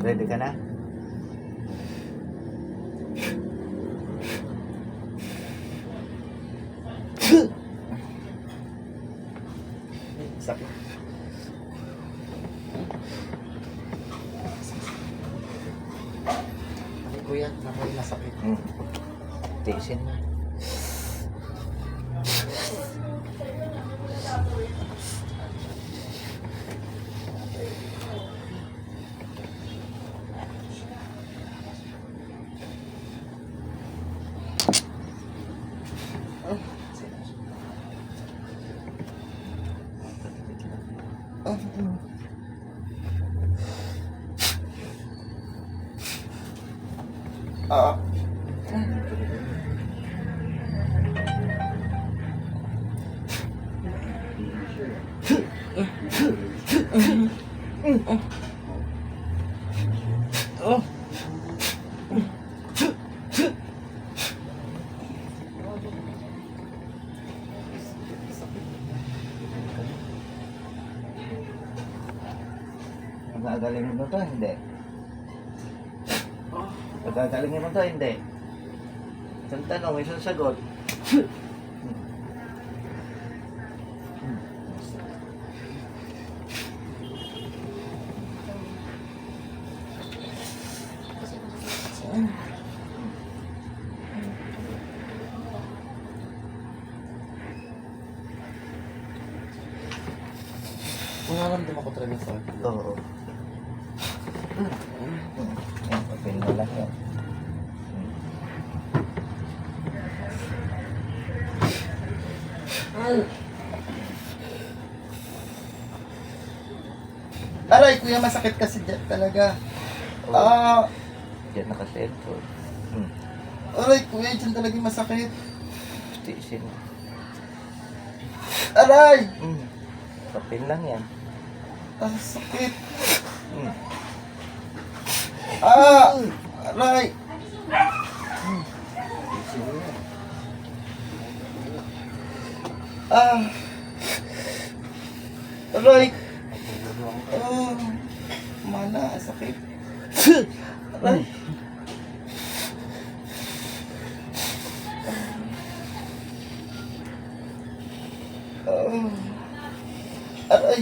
Ready ka na? Sakit. Ay, kuya, nakoy masakit. Tiisin mo. Ah. Oh. Pagagalingin mo to, hindi. Pagagalingin mo to, hindi. Isang tanong, isang sagot. Nararamdaman ko talaga sa akin. Oo. Open mo lang yan. Aray, kuya, masakit kasi dyan talaga. Ah, Diyan naka-cellphone. aray, kuya, dyan talaga masakit. Tiisin mo. Aray! Open lang yan. Ah, sakit. Mm. Ah! Aray! Tiisin mo yan. Ah! Aray! Oh, mana, sakit. Aray! Oh. Aray!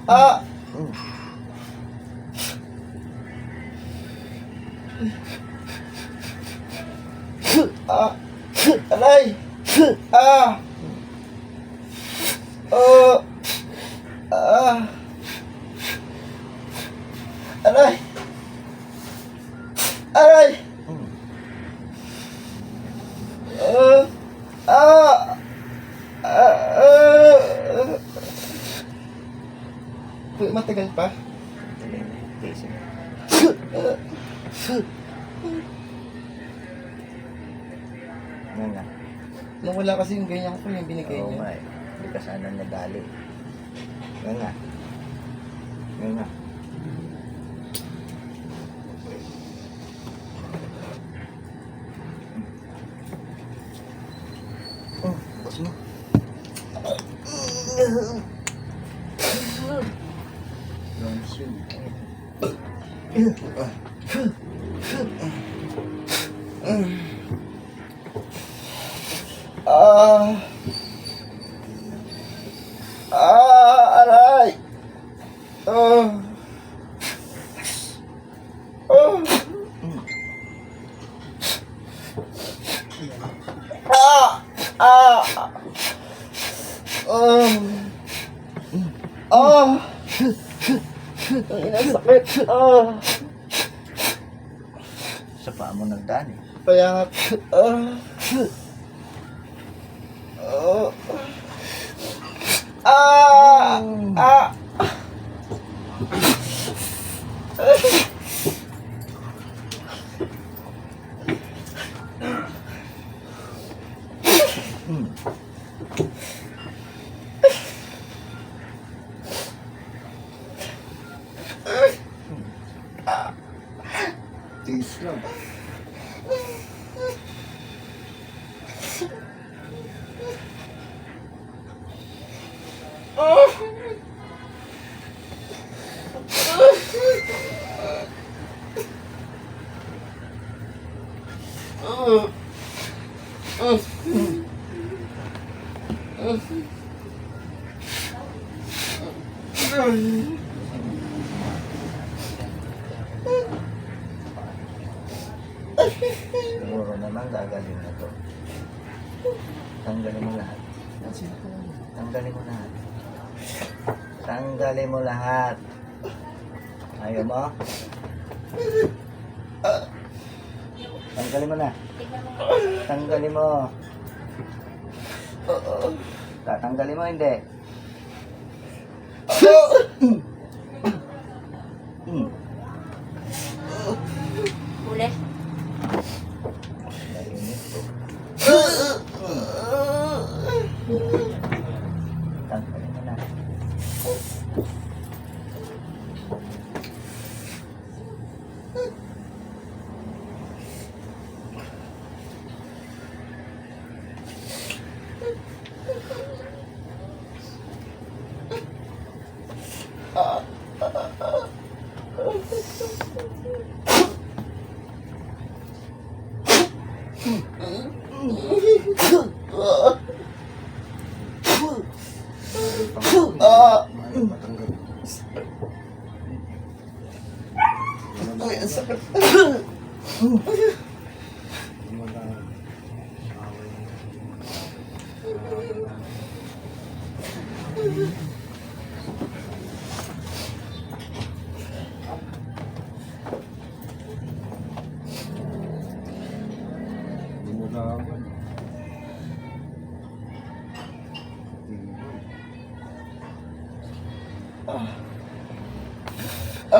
Ah! Ah! Aray! Ah! Oh! Ah! Aray! Aray! Ah! Kuya, matagal pa? Tiisin mo. Nga nga. Nung wala kasi yung ganyan ko, yung binigay Oo niya. nga eh. Hindi ka sana nadali. Nga nga. Nga nga. Bos mo. Ah! Ah! Aray! Oh! Oh! Ah! Ah! Oh! Oh! Ang ina, sakit! Ah! Sa paa mo nagdaan eh. Kaya nga, ah! Oh! Ah! Ah! Tiis lang. Siguro naman gagaling na to. Tanggalin mo lahat. Tanggalin mo lahat. Tanggalin mo lahat. Ayaw mo? Tanggalin mo na. Tanggalin mo. Tatanggalin mo hindi. Uli. Nainis ko. Tanggalin mo na. Ay, ang sakit.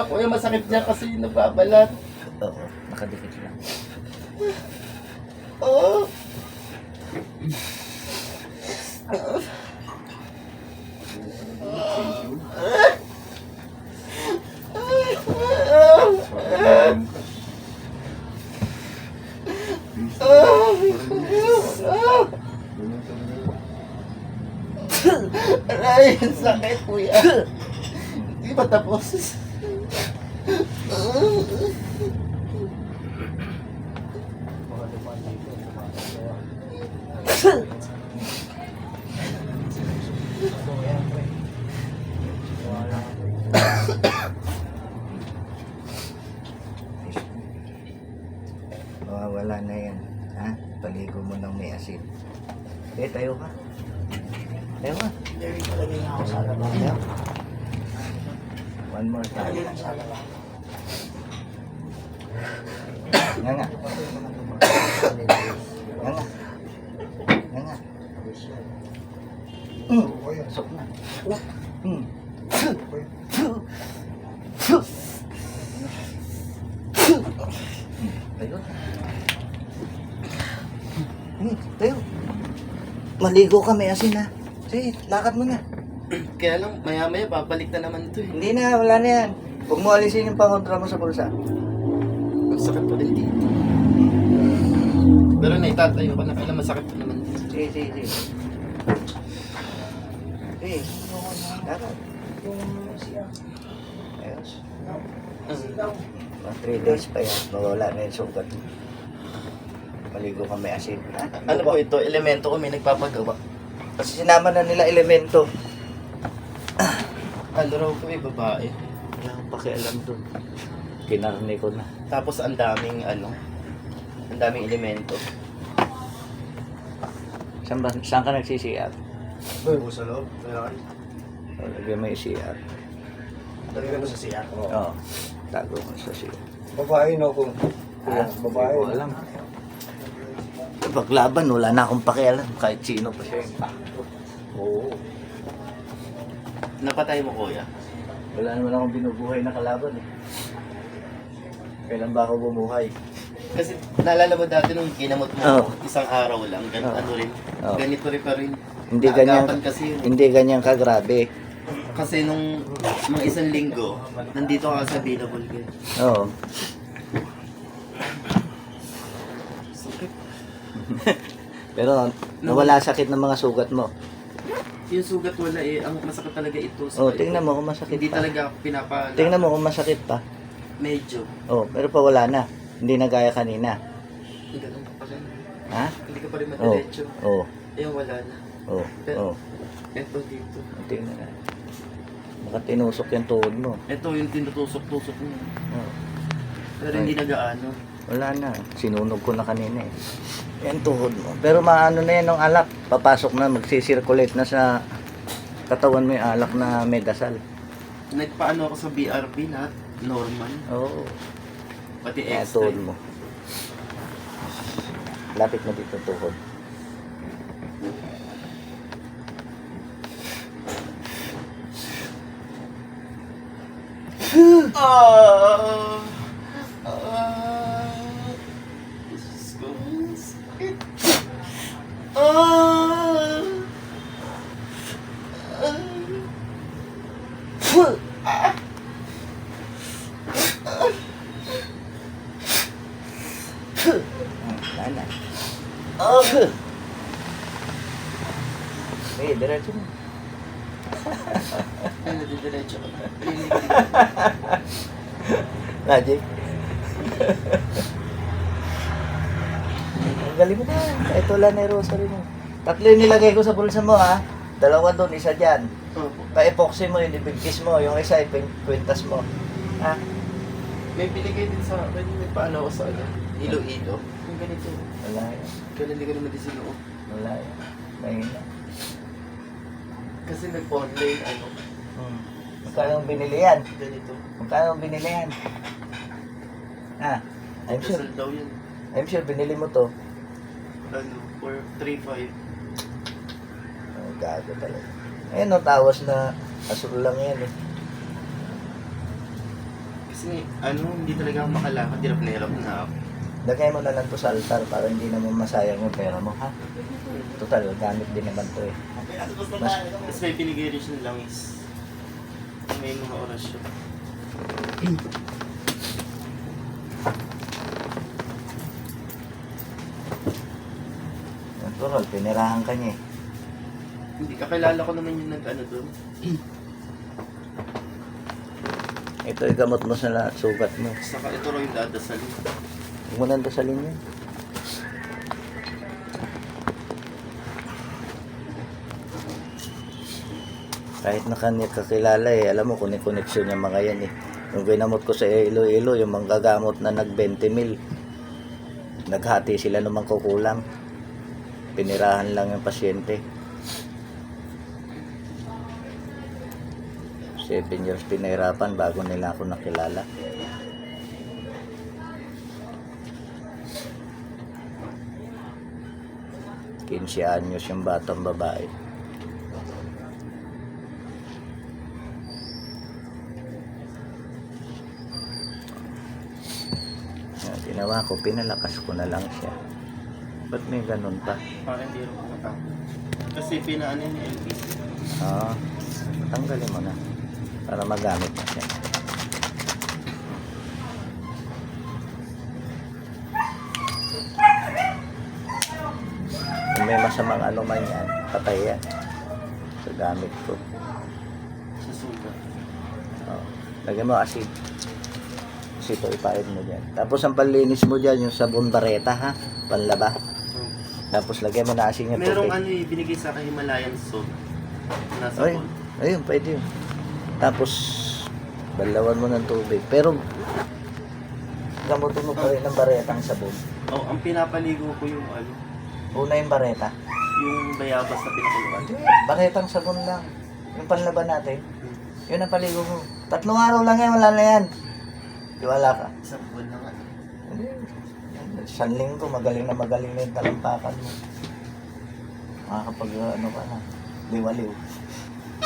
Kuya, masakit niya kasi nababalat. Oo, nakadikit lang. Oh. Aray, ang sakit, kuya. Hindi ba tapos? Mawawala na yan. Ha? Paligo mo ng may asin. Eh, tayo ka. Tayo ka. Tayo. One more time. Nga nga. Nga nga. Nga nga. Sok na. Tayo. Tayo. Maligo ka, may asin ha. Sige, lakad mo na. Kaya lang, maya-maya, babalik na naman ito eh. Hindi na, wala na yan. Huwag mo alisin yung pangontra mo sa bulsa. Ang sakit pa din dito. Pero naitatayo ka na, kailan masakit pa naman dito. Sige, sige, sige. Sige. Lakad. Ayos. Mga 3 days pa yan. Mawala na yung sugat mo. Maligo ka, may asin. Ha? Ano po ito? Elemento ko may nagpapagawa. Kasi sinama na nila elemento. Ano raw ko may babae. Wala akong pakialam doon. Kinarne ko na. Tapos ang daming ang daming elemento. Saan ka nagsisiyat? Uy, sa loob. Kaya O, lagyan mo yung CR. talaga mo sa siya. Oo. Tago mo sa CR. Babae no kung Ha? babae. Hindi ko alam. Paglaban, wala na akong pakialam. Kahit sino pa siya. Oo. Napatay mo, kuya. Wala naman akong binubuhay na kalaban eh. Kailan ba ako bumuhay? Kasi naalala mo dati nung ginamot mo Oo. isang araw lang, ganito Oo. ano rin. Oo. Ganito rin pa rin. Hindi ganyan, Naagapan kasi yun. hindi ganyan kagrabe. Kasi nung mga isang linggo, nandito ka sa available ka. Oo. Pero nawala sakit ng mga sugat mo. Yung sugat wala eh, ang masakit talaga ito. Oh, tingnan mo kung masakit Hindi pa. talaga ako pinapala. Tingnan mo kung masakit pa. Medyo. Oh, pero pa wala na. Hindi na gaya kanina. Hindi ka pa rin. Ha? Hindi ka pa rin Oh. madiretso. Oh. Ayun, wala na. Oh. Pero- Oh. Eto dito. Tingnan na. Baka tinusok yung tuhod mo. Ito yung tinutusok-tusok niya. Oh. Pero hindi nagaano. Wala na. Sinunog ko na kanina eh. Yan tuhod mo. Pero maano na yan ng alak. Papasok na, magsisirculate na sa katawan mo yung alak na may dasal. Nagpaano ako sa BRB lahat. Normal. Oo. Pati Yan extra. tuhod mo. Lapit mo dito tuhod. Ah! Diyos ko, sakit. Ah! Wala na. Ah! Eh, diretso mo. Ay, nadidiretso ko. Magic. Ang galing mo na. Ito lang na rosary mo. 3 yung nilagay ko sa bulsa mo ha. 2 doon, isa dyan. Opo. Pa-epoxy mo, yung ibigkis mo. Yung isa, kwintas mo. Ha? May binigay din sa akin, may paano ako sa ano, Iloilo. Yung ganito. Wala yan. Kaya hindi ko naman din sinuot. Wala yan. Mahina. Kasi nag-online ano, Magkano ang binili yan? ganito. Magkano ang binili yan? Ha? I'm sure. Dasal daw yun. I'm sure binili mo to. Ano, for 3.5. Oh, gago talaga. Ayun no, tawas na asuro lang yan eh. Kasi ano, hindi talaga ako makalakad. Hirap na hirap na ako. Lagay mo na lang to sa altar para hindi naman masayang yung pera mo, ha? Total, gamit din naman to eh. Tapos may pinigay rin siya lang is may mga orasyon. Natural, pinirahan ka niya eh. Hindi, kakilala ko naman yung nag-ano doon. Ito yung gamot mo sa sugat mo. Saka ito raw yung dadasalin. Huwag mo nang dasalin yan. Kahit na kanya kakilala eh, alam mo kung yung koneksyon yung mga yan eh. Yung ginamot ko sa Iloilo, yung mga gamot na nag 20 mil, naghati sila naman kukulam. Pinirahan lang yung pasyente. 7 years pinahirapan bago nila ako nakilala. Quince anyos yung batang babae. Yan, ginawa ko, pinalakas ko na lang siya. Ba't may ganun pa? Parang hindi rin pumatapos. Kasi pinaano niya LBC. Tanggalin mo na para magamit na siya. Kung may masamang ano man yan, patay yan. Sa gamit ko. Sa sugat. Lagyan mo acid. Kasi ito ipahid mo dyan. Tapos ang panlinis mo dyan, yung sabon bareta ha, panlaba. Tapos lagyan mo na asin yung Merong tubig. ano yung binigay sa akin Himalayan salt. Nasa Ay, bowl. ayun, pwede yun. Tapos, balawan mo ng tubig. Pero, gamutin mo pa rin ng baretang sabon. Oh, ang pinapaligo ko yung ano, Una yung bareta. yung bayabas na pinakuluan. Baretang sabon lang. Yung panlaban natin. Yun ang paligo mo. 3 araw lang yan, wala na yan. Wala ka. Isang buwan na nga. Hindi. 1 linggo, magaling na yung talampakan mo. Makakapag, ano ka na, liwaliw.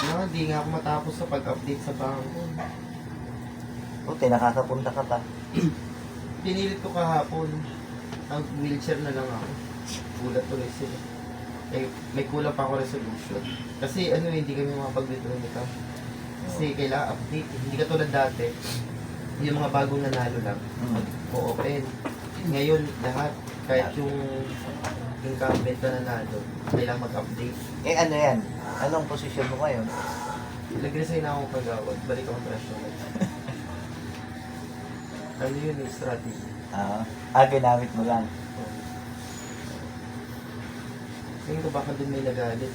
Hindi nga ako matapos sa pag-update sa bangko. Buti, nakakapunta ka pa. Pinilit ko kahapon. Ang wheelchair na lang ako. Gulat tuloy sila. May kulang pa ako resolution. Kasi ano, hindi kami makapag-withdraw nito. Kasi kailangan update. Hindi ka tulad dati. Yung mga bagong nanalo lang. Mag-open. Ngayon, lahat. Kahit yung incumbent na nanalo, kailangan mag-update. Eh ano yan? Anong posisyon mo ngayon? Nag-resign na akong kagawad. Balik ako professional. Ano yun yung strategy? Ginamit mo lang. Tingin ko baka doon may nagalit.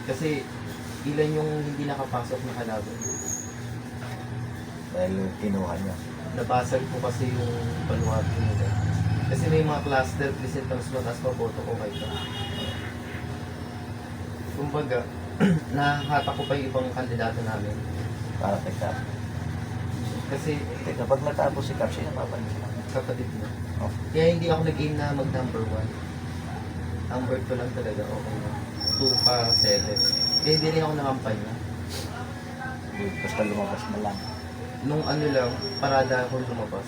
Kasi ilan yung hindi nakapasok na kalaban. Dahil kinuha niya. Nabasag ko kasi yung baluarte nila. Kasi may mga cluster, present mas mataas pa boto ko kayo. Kumbaga, nahata ko pa yung ibang kandidato namin. Para kay Cap. Kasi Teka, pag natapos si Cap, sino papansin? kapatid mo. Oh. Kaya hindi ako nag-aim na mag number 1. Number 2 lang talaga, okay na. 2 pa 7. Kaya hindi rin ako nakampanya. Basta lumabas na lang. Nung ano lang, parada ako lumabas.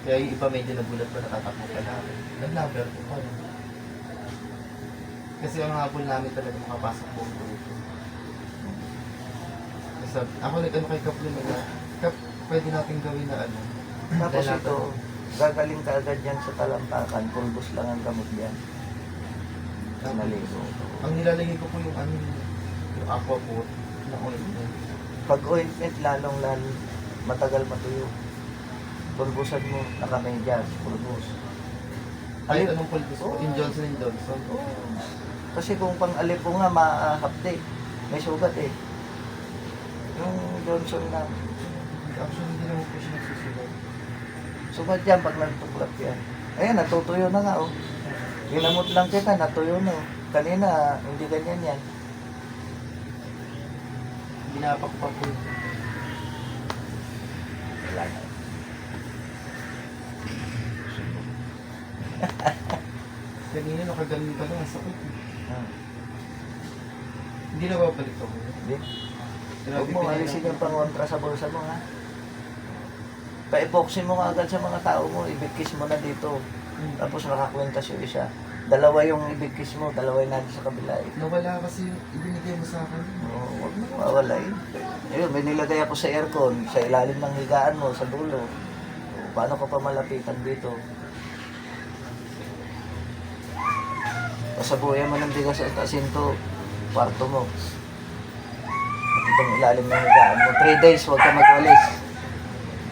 Kaya yung iba medyo nagulat pa, natatakbo pa namin. Nag-lover ko pa rin. Kasi ang habol namin talaga makapasok buong grupo. Kasi ako nag-ano kay Kap naman na, Kap, pwede natin gawin na ano. Tapos Dalaga. ito, gagaling ka agad yan sa talampakan, pulbos lang ang gamot yan. Naligo. Ang nilalagay ko po yung ano, yung aqua po, na ointment. Pag ointment, lalong matagal matuyo. Pulbusan mo, nakamedyas, pulbos. Kahit Alip- anong pulbos ko, yung Johnson & Johnson. Kasi kung pang alip mo nga, maahapde. May sugat eh. Yung Johnson na, Actually, hindi naman po siya nagsusulat. sugat yan pag nagtuklat yan. Ayan, natutuyo na nga oh. Ginamot lang kita, natuyo na oh. Kanina, hindi ganyan yan. Binapak pa po. Wala na. Kanina nakagaling pa lang, ang sakit. Hmm. Hindi na babalik ako. Hindi. Grabe Huwag mo pinahirap alisin ko. yung pangontra sa bulsa mo ha. Pa-epoxy mo nga agad sa mga tao mo, ibigkis mo na dito. Tapos nakakwintas yung isa. Dalawa yung ibigkis mo, dalawa yung nandun sa kabila eh. Nawala kasi yung ibinigay mo sa akin. Oo, huwag mo mawala eh. Ayun, may nilagay ako sa aircon, sa ilalim ng higaan mo, sa dulo. O, paano ka pa malapitan dito? Pasabuyan mo ng bigas at asinto, kwarto mo. At itong ilalim ng higaan mo. 3 days, huwag ka magwalis.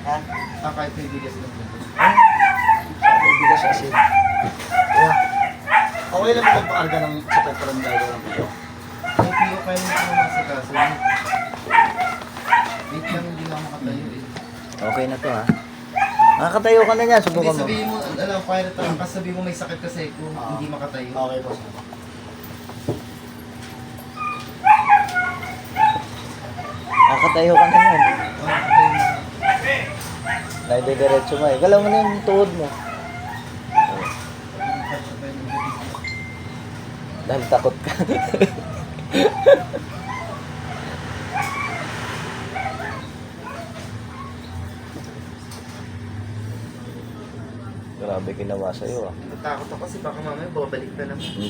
Ha? Kahit may bigas na po. Sabi, bigas asin. Yeah. Okay lang kung paarga ng sakit pa ng dalawa ng video. May piyo kayo na po nasa kaso. Wait lang, hindi na ako makatayo eh. Okay na to ha. Nakakatayo ka na niya, Hindi subukan mo. sabihin mo, alam, pirate lang, kasi sabihin mo may sakit kasi kung hindi makatayo. Okay po. Nakakatayo ka na yan. Okay. Naididiretso mo eh. Galaw mo na yung tuhod mo. Dahil takot ka. Grabe ginawa sa'yo ah. Natakot ako kasi baka mamaya babalik ka naman. Ang